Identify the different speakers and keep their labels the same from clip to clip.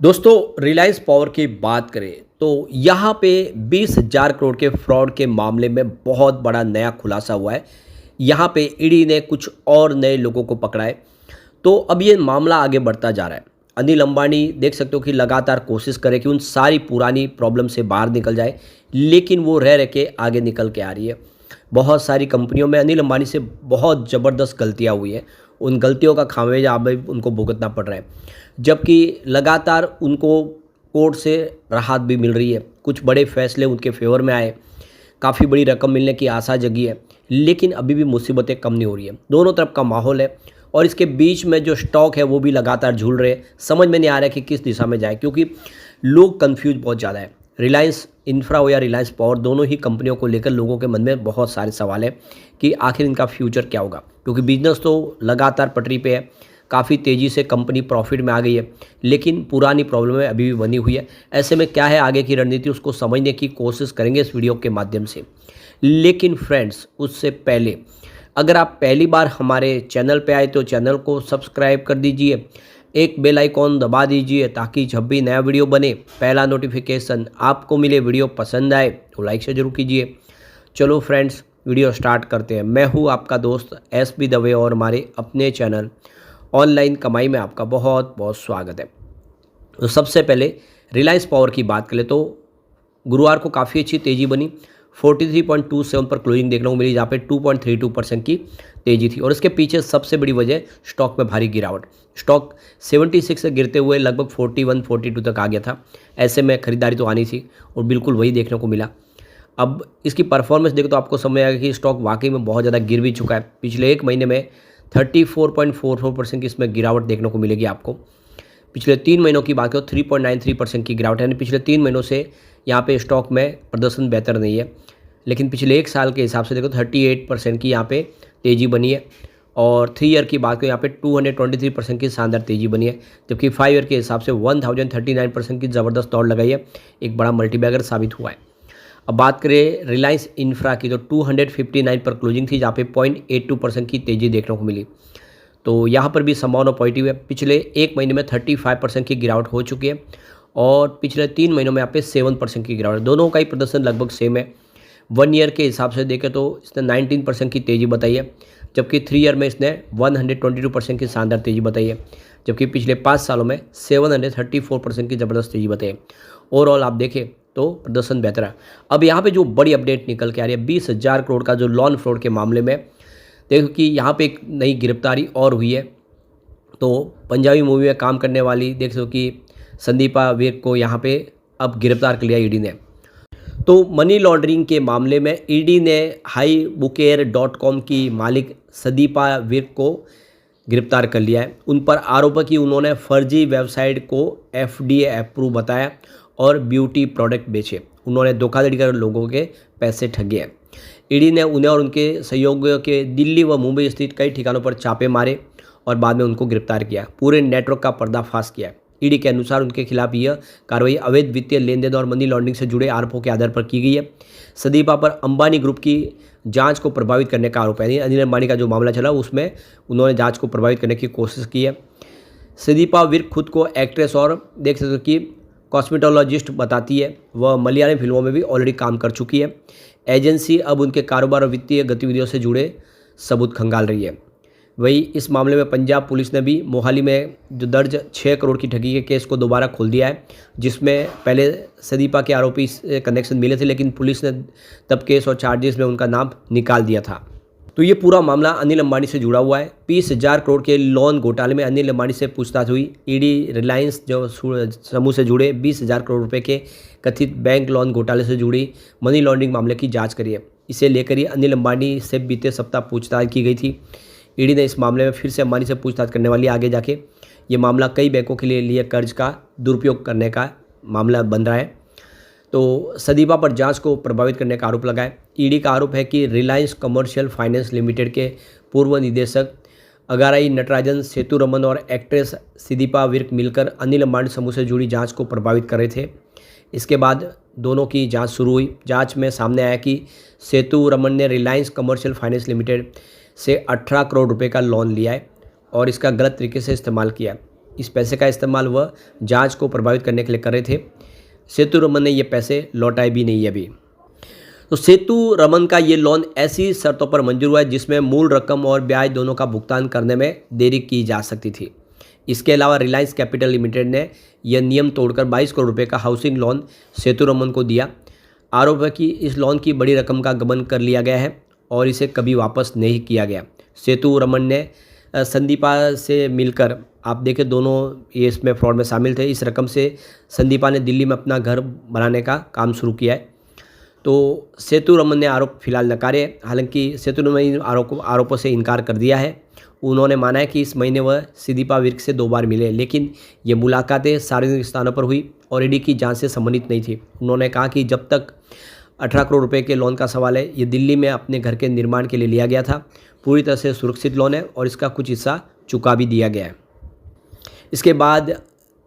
Speaker 1: दोस्तों रिलायंस पावर की बात करें तो यहाँ पे 20,000 करोड़ के फ्रॉड के मामले में बहुत बड़ा नया खुलासा हुआ है। यहाँ पे ईडी ने कुछ और नए लोगों को पकड़ा है। तो अब ये मामला आगे बढ़ता जा रहा है। अनिल अंबानी देख सकते हो कि लगातार कोशिश करे कि उन सारी पुरानी प्रॉब्लम से बाहर निकल जाए, लेकिन वो रह के आगे निकल के आ रही है। बहुत सारी कंपनियों में अनिल अंबानी से बहुत ज़बरदस्त गलतियाँ हुई हैं। उन गलतियों का खामियाजा अब उनको भुगतना पड़ रहा है, जबकि लगातार उनको कोर्ट से राहत भी मिल रही है। कुछ बड़े फैसले उनके फेवर में आए, काफ़ी बड़ी रकम मिलने की आशा जगी है, लेकिन अभी भी मुसीबतें कम नहीं हो रही है। दोनों तरफ का माहौल है और इसके बीच में जो स्टॉक है वो भी लगातार झूल रहे हैं। समझ में नहीं आ रहा है कि किस दिशा में जाए, क्योंकि लोग कंफ्यूज बहुत ज़्यादा है। रिलायंस इंफ्रा हो या रिलायंस पावर, दोनों ही कंपनियों को लेकर लोगों के मन में बहुत सारे सवाल है कि आखिर इनका फ्यूचर क्या होगा, क्योंकि बिजनेस तो लगातार पटरी पे है। काफ़ी तेज़ी से कंपनी प्रॉफिट में आ गई है, लेकिन पुरानी प्रॉब्लम अभी भी बनी हुई है। ऐसे में क्या है आगे की रणनीति, उसको समझने की कोशिश करेंगे इस वीडियो के माध्यम से। लेकिन फ्रेंड्स, उससे पहले अगर आप पहली बार हमारे चैनल पे आए तो चैनल को सब्सक्राइब कर दीजिए, एक बेल आइकॉन दबा दीजिए ताकि जब भी नया वीडियो बने पहला नोटिफिकेशन आपको मिले। वीडियो पसंद आए तो लाइक से जरूर कीजिए। चलो फ्रेंड्स, वीडियो स्टार्ट करते हैं। मैं हूँ आपका दोस्त एसबी दवे और हमारे अपने चैनल ऑनलाइन कमाई में आपका बहुत बहुत स्वागत है। तो सबसे पहले रिलायंस पावर की बात करें तो गुरुवार को काफ़ी अच्छी तेज़ी बनी। 43.27 पर क्लोजिंग देखने को मिली, जहाँ पे 2.32% की तेज़ी थी। और इसके पीछे सबसे बड़ी वजह स्टॉक में भारी गिरावट। स्टॉक 76 से गिरते हुए लगभग 41-42 तक आ गया था। ऐसे में खरीदारी तो आनी थी और बिल्कुल वही देखने को मिला। अब इसकी परफॉर्मेंस देखो तो आपको समझ आएगा कि स्टॉक वाकई में बहुत ज़्यादा गिर भी चुका है। पिछले एक महीने में 34.44% की इसमें गिरावट देखने को मिलेगी आपको। पिछले 3 महीनों की बात करो 3.93% की गिरावट है, यानी पिछले 3 महीनों से यहाँ पे स्टॉक में प्रदर्शन बेहतर नहीं है। लेकिन पिछले एक साल के हिसाब से देखो 38% की यहाँ पे तेज़ी बनी है। और 3 ईयर की बात करें यहाँ पे 223% की शानदार तेज़ी बनी है, जबकि 5 ईयर के हिसाब से 1039% की ज़बरदस्त दौड़ लगाई है। एक बड़ा मल्टीबैगर साबित हुआ है। अब बात करें रिलायंस इंफ्रा की तो 259 पर क्लोजिंग थी, जहाँ पे 0.82% की तेज़ी देखने को मिली। तो यहाँ पर भी संभावना पॉजिटिव है। पिछले एक महीने में 35% की गिरावट हो चुकी है और पिछले 3 महीनों में यहाँ पे 7% की गिरावट। दोनों का ही प्रदर्शन लगभग सेम है। 1 ईयर के हिसाब से देखें तो इसने 19% की तेज़ी बताई है, जबकि 3 ईयर में इसने 122% की शानदार तेज़ी बताई है, जबकि पिछले 5 सालों में 734% की ज़बरदस्त तेज़ी बताई है। ओवरऑल आप देखें तो प्रदर्शन बेहतर है। अब यहाँ पे जो बड़ी अपडेट निकल के आ रही है 20,000 करोड़ का जो लोन फ्रॉड के मामले में, देखो कि यहाँ पे एक नई गिरफ्तारी और हुई है। तो पंजाबी मूवी में काम करने वाली देख सको कि संदीपा विर्क को यहाँ पे अब गिरफ्तार कर लिया ईडी ने। तो मनी लॉन्ड्रिंग के मामले में ईडी ने highbooker.com की मालिक संदीपा विर्क को गिरफ्तार कर लिया है। उन पर आरोप है कि उन्होंने फर्जी वेबसाइट को FDA अप्रूव बताया और ब्यूटी प्रोडक्ट बेचे। उन्होंने धोखाधड़ी कर लोगों के पैसे ठगे हैं। ईडी ने उन्हें और उनके सहयोगियों के दिल्ली व मुंबई स्थित कई ठिकानों पर छापे मारे और बाद में उनको गिरफ्तार किया। पूरे नेटवर्क का पर्दाफाश किया। ईडी के अनुसार उनके खिलाफ यह कार्रवाई अवैध वित्तीय लेन देन और मनी लॉन्ड्रिंग से जुड़े आरोपों के आधार पर की गई है। संदीपा पर अंबानी ग्रुप की जांच को प्रभावित करने का आरोप है। अनिल अंबानी का जो मामला चला उसमें उन्होंने जांच को प्रभावित करने की कोशिश की है। संदीपा विर्क खुद को एक्ट्रेस और देख सकते हो कि कॉस्मेटोलॉजिस्ट बताती है। वह मलयालम फिल्मों में भी ऑलरेडी काम कर चुकी है। एजेंसी अब उनके कारोबार और वित्तीय गतिविधियों से जुड़े सबूत खंगाल रही है। वही इस मामले में पंजाब पुलिस ने भी मोहाली में जो दर्ज 6 करोड़ की ठगी के केस को दोबारा खोल दिया है, जिसमें पहले संदीपा के आरोपी से कनेक्शन मिले थे, लेकिन पुलिस ने तब केस और चार्जेस में उनका नाम निकाल दिया था। तो ये पूरा मामला अनिल अंबानी से जुड़ा हुआ है। 20,000 करोड़ के लोन घोटाले में अनिल अंबानी से पूछताछ हुई। ईडी रिलायंस जो समूह से जुड़े 20,000 करोड़ रुपए के कथित बैंक लोन घोटाले से जुड़ी मनी लॉन्ड्रिंग मामले की जांच करी है। इसे लेकर ही अनिल अंबानी से बीते सप्ताह पूछताछ की गई थी। ईडी ने इस मामले में फिर से अंबानी से पूछताछ करने वाली आगे जाके। ये मामला कई बैंकों के लिए कर्ज का दुरुपयोग करने का मामला बन रहा है। तो संदीपा पर जांच को प्रभावित करने का आरोप लगा है। ईडी का आरोप है कि रिलायंस कमर्शियल फाइनेंस लिमिटेड के पूर्व निदेशक अगाराई नटराजन सेतुरमन और एक्ट्रेस संदीपा विर्क मिलकर अनिल अंबानी समूह से जुड़ी जांच को प्रभावित कर रहे थे। इसके बाद दोनों की जांच शुरू हुई। जांच में सामने आया कि सेतुरमन ने रिलायंस कमर्शियल फाइनेंस लिमिटेड से 18 करोड़ रुपए का लोन लिया है और इसका गलत तरीके से इस्तेमाल किया है। इस पैसे का इस्तेमाल वह जांच को प्रभावित करने के लिए कर रहे थे। सेतु रमन ने ये पैसे लौटाए भी नहीं अभी। तो सेतु रमन का ये लोन ऐसी शर्तों पर मंजूर हुआ है जिसमें मूल रकम और ब्याज दोनों का भुगतान करने में देरी की जा सकती थी। इसके अलावा रिलायंस कैपिटल लिमिटेड ने यह नियम तोड़कर 22 करोड़ रुपए का हाउसिंग लोन सेतु रमन को दिया। आरोप है कि इस लोन की बड़ी रकम का गबन कर लिया गया है और इसे कभी वापस नहीं किया गया। सेतु रमन ने संदीपा से मिलकर, आप देखें दोनों ये इसमें फ्रॉड में शामिल थे। इस रकम से संदीपा ने दिल्ली में अपना घर बनाने का काम शुरू किया है। तो सेतु रमन ने आरोप फिलहाल नकारे। हालांकि सेतु रमन ने आरोपों से इनकार कर दिया है। उन्होंने माना है कि इस महीने वह संदीपा विर्क से 2 बार मिले, लेकिन ये मुलाकातें सार्वजनिक स्थानों पर हुई और ईडी की जांच से संबंधित नहीं थी। उन्होंने कहा कि जब तक 18 करोड़ रुपए के लोन का सवाल है, ये दिल्ली में अपने घर के निर्माण के लिए लिया गया था। पूरी तरह से सुरक्षित लोन है और इसका कुछ हिस्सा चुका भी दिया गया है। इसके बाद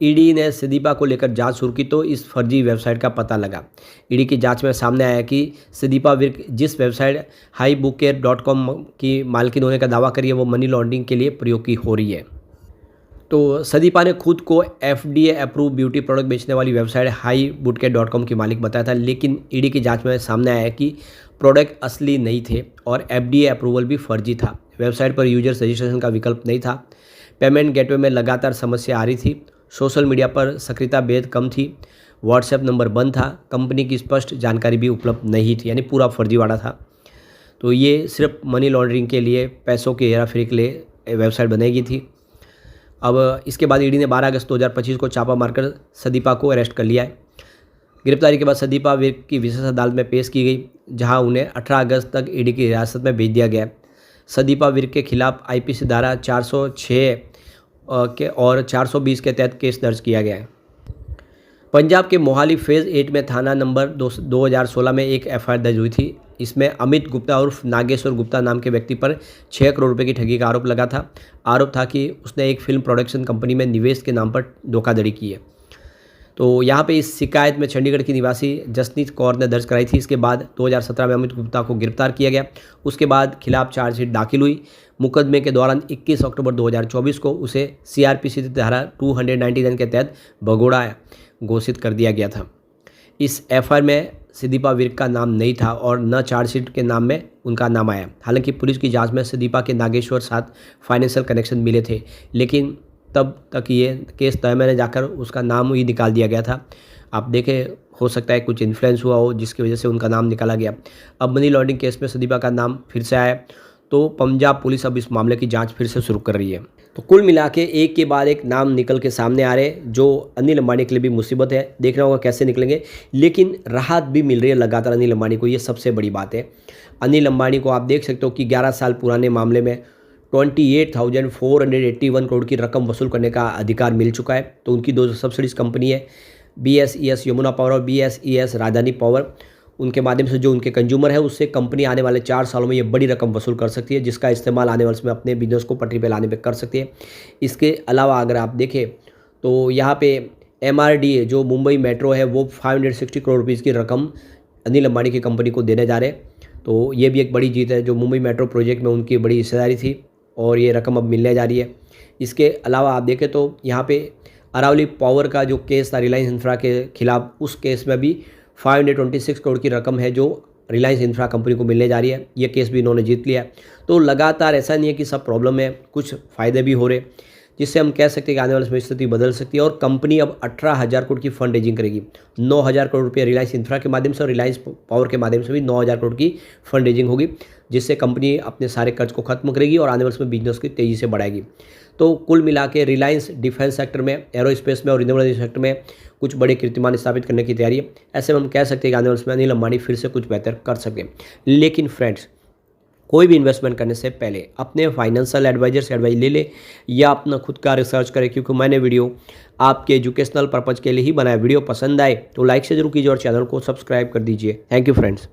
Speaker 1: ईडी ने संदीपा को लेकर जांच शुरू की तो इस फर्जी वेबसाइट का पता लगा। ईडी की जांच में सामने आया कि संदीपा विर्क जिस वेबसाइट highbooker.com की मालकिन होने का दावा करी है वो मनी लॉन्ड्रिंग के लिए प्रयोग की हो रही है। तो संदीपा ने खुद को FDA अप्रूव ब्यूटी प्रोडक्ट बेचने वाली वेबसाइट highbooker.com की मालिक बताया था, लेकिन ईडी की जांच में सामने आया कि प्रोडक्ट असली नहीं थे और FDA अप्रूवल भी फर्जी था। वेबसाइट पर यूजर रजिस्ट्रेशन का विकल्प नहीं था। पेमेंट गेटवे में लगातार समस्या आ रही थी। सोशल मीडिया पर सक्रियता बेहद कम थी। व्हाट्सएप नंबर बंद था। कंपनी की स्पष्ट जानकारी भी उपलब्ध नहीं थी, यानी पूरा फर्जीवाड़ा था। तो ये सिर्फ मनी लॉन्ड्रिंग के लिए, पैसों की हेराफेरी के लिए वेबसाइट बनाई गई थी। अब इसके बाद ईडी ने 12 अगस्त 2025 को छापा मारकर संदीपा को अरेस्ट कर लिया है। गिरफ्तारी के बाद संदीपा विर्क की विशेष अदालत में पेश की गई, जहां उन्हें 18 अगस्त तक ईडी की हिरासत में भेज दिया गया। संदीपा विर्क के खिलाफ IPC धारा 406 के और 420 के तहत केस दर्ज किया गया है। पंजाब के मोहाली फेज़ 8 में थाना नंबर 2016 में एक FIR दर्ज हुई थी। इसमें अमित गुप्ता उर्फ नागेश्वर गुप्ता नाम के व्यक्ति पर 6 करोड़ रुपए की ठगी का आरोप लगा था। आरोप था कि उसने एक फिल्म प्रोडक्शन कंपनी में निवेश के नाम पर धोखाधड़ी की है। तो यहाँ पे इस शिकायत में चंडीगढ़ की निवासी जसनीत कौर ने दर्ज कराई थी। इसके बाद 2017 में अमित गुप्ता को गिरफ्तार किया गया। उसके बाद खिलाफ चार्जशीट दाखिल हुई। मुकदमे के दौरान 21 अक्टूबर 2024 को उसे CRPC धारा 299 के तहत भगोड़ा घोषित कर दिया गया था। इस FIR में संदीपा विर्क का नाम नहीं था और न चार्जशीट के नाम में उनका नाम आया। हालांकि पुलिस की जांच में संदीपा के नागेश्वर साथ फाइनेंशियल कनेक्शन मिले थे, लेकिन तब तक ये केस तय में जाकर उसका नाम ही निकाल दिया गया था। आप देखें, हो सकता है कुछ इन्फ्लुएंस हुआ हो जिसकी वजह से उनका नाम निकाला गया। अब मनी लॉन्ड्रिंग केस में संदीपा का नाम फिर से आया, तो पंजाब पुलिस अब इस मामले की जांच फिर से शुरू कर रही है। तो कुल मिला के एक के बाद एक नाम निकल के सामने आ रहे हैं, जो अनिल अंबानी के लिए भी मुसीबत है। देखना होगा कैसे निकलेंगे, लेकिन राहत भी मिल रही है लगातार अनिल अंबानी को, ये सबसे बड़ी बात है। अनिल अंबानी को आप देख सकते हो कि 11 साल पुराने मामले में 28,481 करोड़ की रकम वसूल करने का अधिकार मिल चुका है। तो उनकी 2 सब्सिडीज कंपनी है, BSES यमुना पावर और BSES राजधानी पावर। उनके माध्यम से जो उनके कंज्यूमर है उससे कंपनी आने वाले 4 सालों में ये बड़ी रकम वसूल कर सकती है, जिसका इस्तेमाल आने वाले समय अपने बिजनेस को पटरी पर लाने पर कर सकती है। इसके अलावा अगर आप देखें तो यहाँ पे MRDA जो मुंबई मेट्रो है वो 560 करोड़ रुपीज़ की रकम अनिल अंबानी की कंपनी को देने जा रहे हैं। तो ये भी एक बड़ी जीत है। जो मुंबई मेट्रो प्रोजेक्ट में उनकी बड़ी हिस्सेदारी थी और ये रकम अब मिलने जा रही है। इसके अलावा आप देखें तो यहाँ पे अरावली पावर का जो केस था रिलायंस इंफ्रा के खिलाफ, उस केस में भी 526 करोड़ की रकम है जो रिलायंस इंफ्रा कंपनी को मिलने जा रही है। ये केस भी इन्होंने जीत लिया। तो लगातार ऐसा नहीं है कि सब प्रॉब्लम है, कुछ फ़ायदे भी हो रहे, जिससे हम कह सकते हैं कि आने वाले समय स्थिति बदल सकती है। और कंपनी अब 18,000 करोड़ की फंड रेजिंग करेगी। 9,000 करोड़ रुपये रिलायंस इंफ्रा के माध्यम से और रिलायंस पावर के माध्यम से भी 9,000 करोड़ की फंड रेजिंग होगी, जिससे कंपनी अपने सारे कर्ज को खत्म करेगी और आने वाले समय बिजनेस की तेज़ी से बढ़ाएगी। तो कुल मिला के रिलायंस डिफेंस सेक्टर में, एरोस्पेस में और रिन्यूएबल एनर्जी सेक्टर में कुछ बड़े कीर्तिमान स्थापित करने की तैयारी है। ऐसे में हम कह सकते हैं कि आने वाले समय अनिल अंबानी फिर से कुछ बेहतर कर सकें। लेकिन फ्रेंड्स, कोई भी इन्वेस्टमेंट करने से पहले अपने फाइनेंशियल एडवाइजर से एडवाइस ले ले या अपना खुद का रिसर्च करें, क्योंकि मैंने वीडियो आपके एजुकेशनल पर्पज़ के लिए ही बनाया। वीडियो पसंद आए तो लाइक से जरूर कीजिए और चैनल को सब्सक्राइब कर दीजिए। Thank you friends.